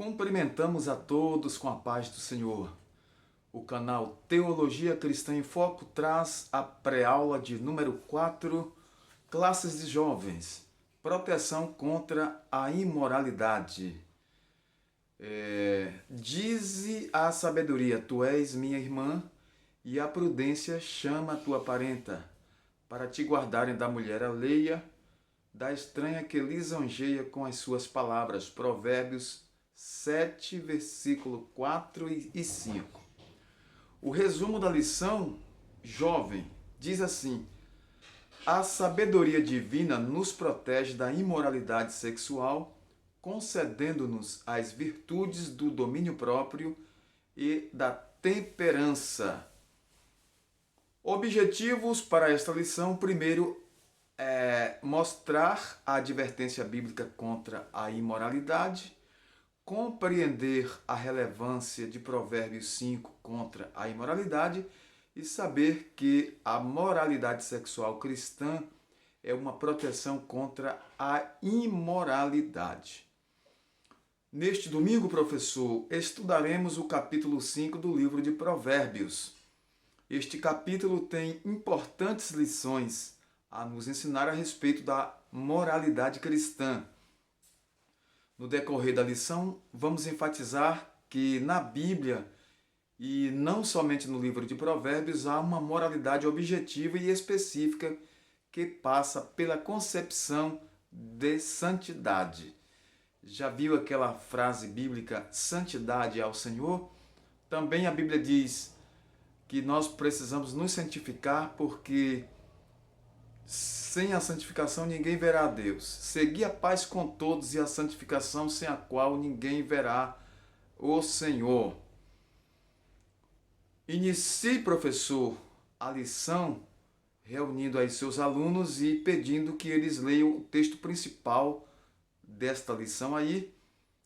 Cumprimentamos a todos com a paz do Senhor. O canal Teologia Cristã em Foco traz a pré-aula de número 4, Classes de Jovens, Proteção contra a Imoralidade. Dize a sabedoria, tu és minha irmã, e a prudência chama a tua parenta, para te guardarem da mulher alheia, da estranha que lisonjeia com as suas palavras. Provérbios 7, versículo 4 e 5. O resumo da lição, jovem, diz assim: a sabedoria divina nos protege da imoralidade sexual, concedendo-nos as virtudes do domínio próprio e da temperança. Objetivos para esta lição: primeiro, mostrar a advertência bíblica contra a imoralidade, compreender a relevância de Provérbios 5 contra a imoralidade e saber que a moralidade sexual cristã é uma proteção contra a imoralidade. Neste domingo, professor, estudaremos o capítulo 5 do livro de Provérbios. Este capítulo tem importantes lições a nos ensinar a respeito da moralidade cristã. No decorrer da lição, vamos enfatizar que na Bíblia, e não somente no livro de Provérbios, há uma moralidade objetiva e específica que passa pela concepção de santidade. Já viu aquela frase bíblica, santidade ao Senhor? Também a Bíblia diz que nós precisamos nos santificar porque sem a santificação ninguém verá a Deus. Segui a paz com todos e a santificação sem a qual ninguém verá o Senhor. Inicie, professor, a lição reunindo aí seus alunos e pedindo que eles leiam o texto principal desta lição aí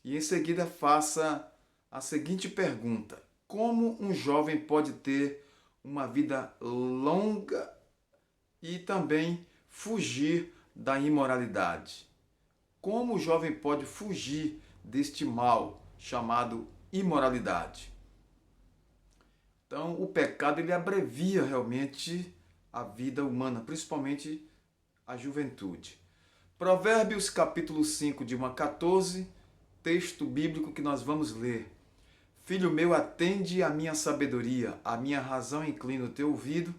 e em seguida faça a seguinte pergunta: como um jovem pode ter uma vida longa e também fugir da imoralidade? Como o jovem pode fugir deste mal chamado imoralidade? Então, o pecado ele abrevia realmente a vida humana, principalmente a juventude. Provérbios capítulo 5, de 1 a 14, texto bíblico que nós vamos ler. Filho meu, atende à minha sabedoria, à minha razão inclina o teu ouvido,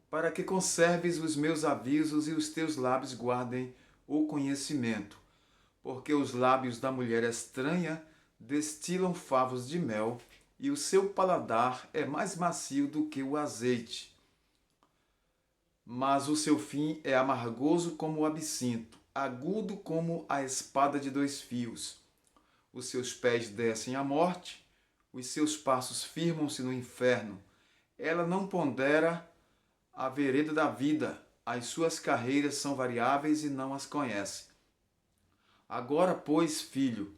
para que conserves os meus avisos e os teus lábios guardem o conhecimento. Porque os lábios da mulher estranha destilam favos de mel, e o seu paladar é mais macio do que o azeite. Mas o seu fim é amargoso como o absinto, agudo como a espada de 2 fios. Os seus pés descem à morte, os seus passos firmam-se no inferno. Ela não pondera a vereda da vida, as suas carreiras são variáveis e não as conhece. Agora, pois, filho,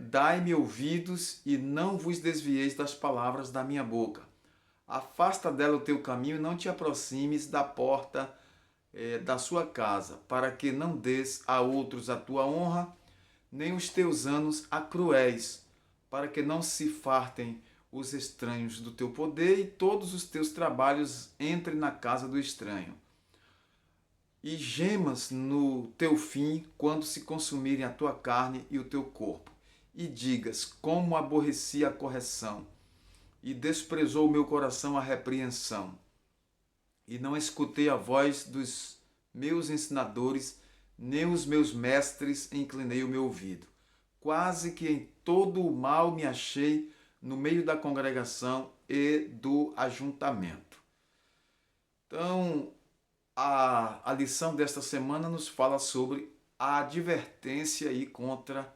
dai-me ouvidos e não vos desvieis das palavras da minha boca. Afasta dela o teu caminho e não te aproximes da porta da sua casa, para que não des a outros a tua honra, nem os teus anos a cruéis, para que não se fartem os estranhos do teu poder e todos os teus trabalhos entrem na casa do estranho. E gemas no teu fim quando se consumirem a tua carne e o teu corpo. E digas, como aborreci a correção, e desprezou o meu coração a repreensão. E não escutei a voz dos meus ensinadores, nem os meus mestres inclinei o meu ouvido. Quase que em todo o mal me achei no meio da congregação e do ajuntamento. Então, a lição desta semana nos fala sobre a advertência aí contra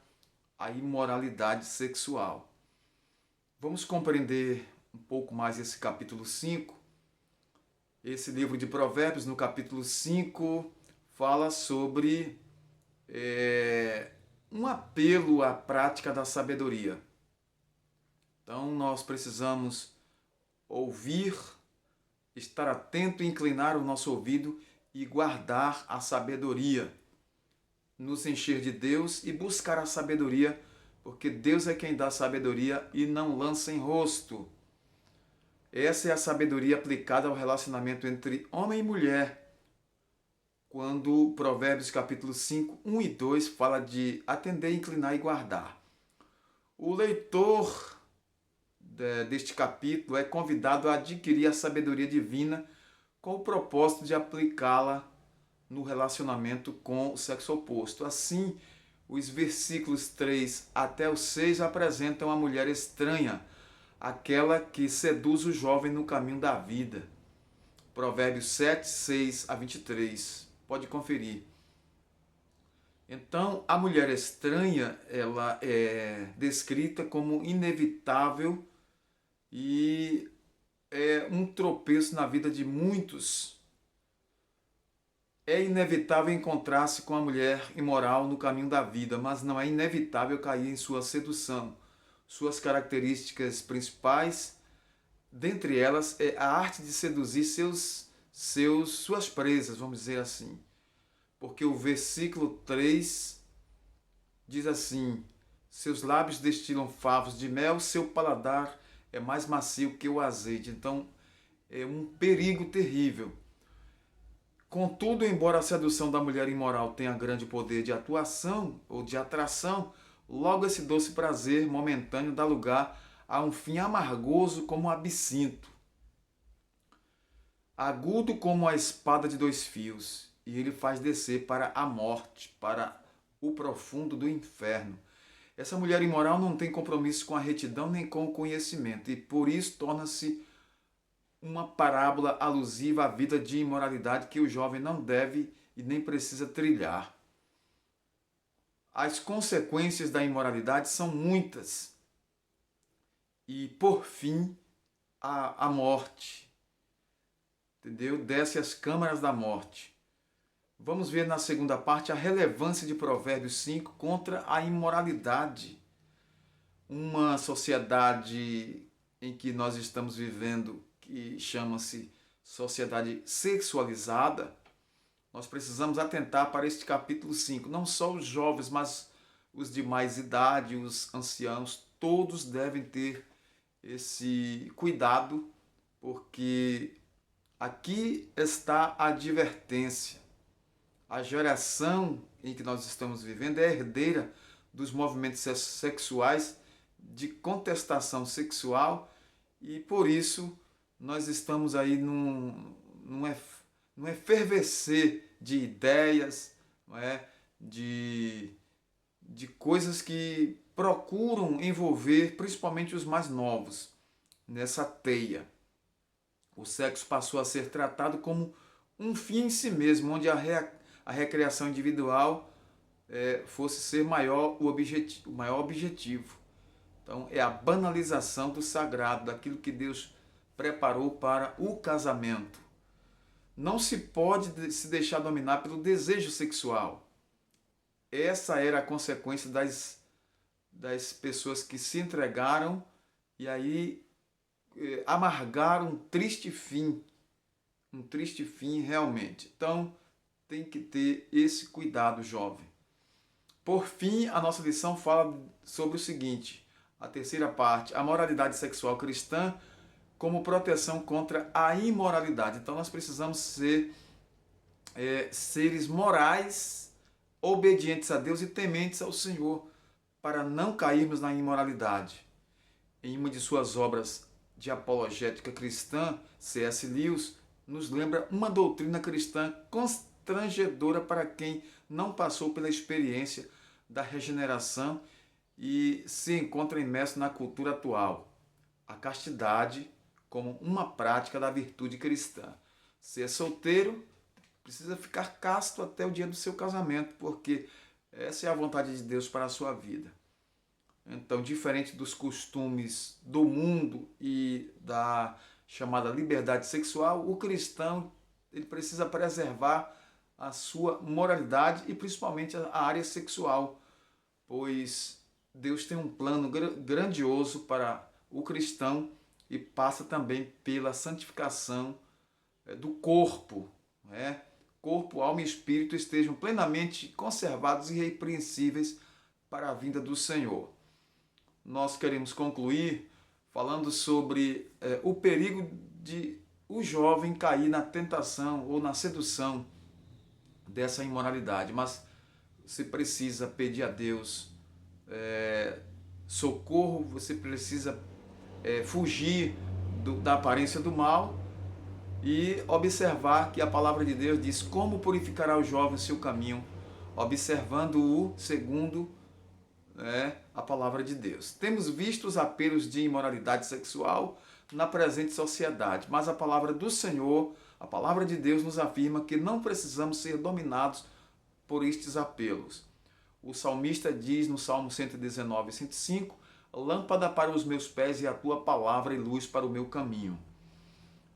a imoralidade sexual. Vamos compreender um pouco mais esse capítulo 5. Esse livro de Provérbios, no capítulo 5, fala sobre um apelo à prática da sabedoria. Então, nós precisamos ouvir, estar atento e inclinar o nosso ouvido e guardar a sabedoria, nos encher de Deus e buscar a sabedoria porque Deus é quem dá sabedoria e não lança em rosto. Essa é a sabedoria aplicada ao relacionamento entre homem e mulher, quando Provérbios capítulo 5, 1 e 2 fala de atender, inclinar e guardar. O leitor deste capítulo é convidado a adquirir a sabedoria divina com o propósito de aplicá-la no relacionamento com o sexo oposto. Assim, os versículos 3 até o 6 apresentam a mulher estranha, aquela que seduz o jovem no caminho da vida. Provérbios 7, 6 a 23. Pode conferir. Então, a mulher estranha, ela é descrita como inevitável e é um tropeço na vida de muitos. É inevitável encontrar-se com a mulher imoral no caminho da vida, mas não é inevitável cair em sua sedução. Suas características principais, dentre elas, é a arte de seduzir suas presas, vamos dizer assim. Porque o versículo 3 diz assim: seus lábios destilam favos de mel, seu paladar é mais macio que o azeite. Então, é um perigo terrível. Contudo, embora a sedução da mulher imoral tenha grande poder de atuação ou de atração, logo esse doce prazer momentâneo dá lugar a um fim amargoso como o absinto, agudo como a espada de dois fios, e ele faz descer para a morte, para o profundo do inferno. Essa mulher imoral não tem compromisso com a retidão nem com o conhecimento, e por isso torna-se uma parábola alusiva à vida de imoralidade que o jovem não deve e nem precisa trilhar. As consequências da imoralidade são muitas. E, por fim, a morte. Entendeu? Desce as câmaras da morte. Vamos ver na segunda parte a relevância de Provérbios 5 contra a imoralidade. Uma sociedade em que nós estamos vivendo, que chama-se sociedade sexualizada, nós precisamos atentar para este capítulo 5. Não só os jovens, mas os de mais idade, os anciãos, todos devem ter esse cuidado, porque aqui está a advertência. A geração em que nós estamos vivendo é herdeira dos movimentos sexuais, de contestação sexual, e por isso nós estamos aí num efervescer de ideias, não é? de coisas que procuram envolver principalmente os mais novos nessa teia. O sexo passou a ser tratado como um fim em si mesmo, onde a recreação individual fosse ser o maior objetivo. Então, é a banalização do sagrado, daquilo que Deus preparou para o casamento. Não se pode se deixar dominar pelo desejo sexual. Essa era a consequência das pessoas que se entregaram e aí amargaram um triste fim realmente. Então, tem que ter esse cuidado, jovem. Por fim, a nossa lição fala sobre o seguinte, a terceira parte, a moralidade sexual cristã como proteção contra a imoralidade. Então, nós precisamos ser seres morais, obedientes a Deus e tementes ao Senhor, para não cairmos na imoralidade. Em uma de suas obras de apologética cristã, C.S. Lewis nos lembra uma doutrina cristã constrangedora para quem não passou pela experiência da regeneração e se encontra imerso na cultura atual. A castidade como uma prática da virtude cristã. Se é solteiro, precisa ficar casto até o dia do seu casamento, porque essa é a vontade de Deus para a sua vida. Então, diferente dos costumes do mundo e da chamada liberdade sexual, o cristão ele precisa preservar a sua moralidade e principalmente a área sexual, pois Deus tem um plano grandioso para o cristão e passa também pela santificação do corpo, né? Corpo, alma e espírito estejam plenamente conservados e irrepreensíveis para a vinda do Senhor. nós queremos concluir falando sobre o perigo de o jovem cair na tentação ou na sedução dessa imoralidade. Mas você precisa pedir a Deus socorro, você precisa fugir da aparência do mal e observar que a palavra de Deus diz como purificará o jovem o seu caminho, observando-o segundo a palavra de Deus. Temos visto os apelos de imoralidade sexual na presente sociedade, mas a palavra do Senhor, a palavra de Deus nos afirma que não precisamos ser dominados por estes apelos. O salmista diz no Salmo 119, 105, lâmpada para os meus pés e a tua palavra e luz para o meu caminho.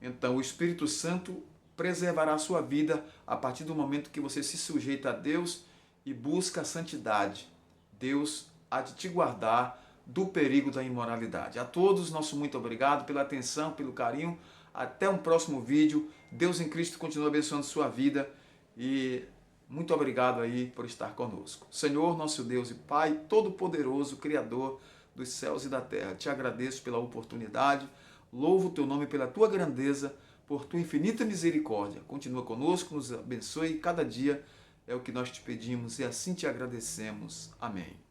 Então o Espírito Santo preservará a sua vida a partir do momento que você se sujeita a Deus e busca a santidade. Deus há de te guardar do perigo da imoralidade. A todos, nosso muito obrigado pela atenção, pelo carinho. Até um próximo vídeo. Deus em Cristo continua abençoando sua vida e muito obrigado aí por estar conosco. Senhor, nosso Deus e Pai, Todo-Poderoso, Criador dos céus e da terra, te agradeço pela oportunidade, louvo o teu nome pela tua grandeza, por tua infinita misericórdia. Continua conosco, nos abençoe cada dia, é o que nós te pedimos e assim te agradecemos. Amém.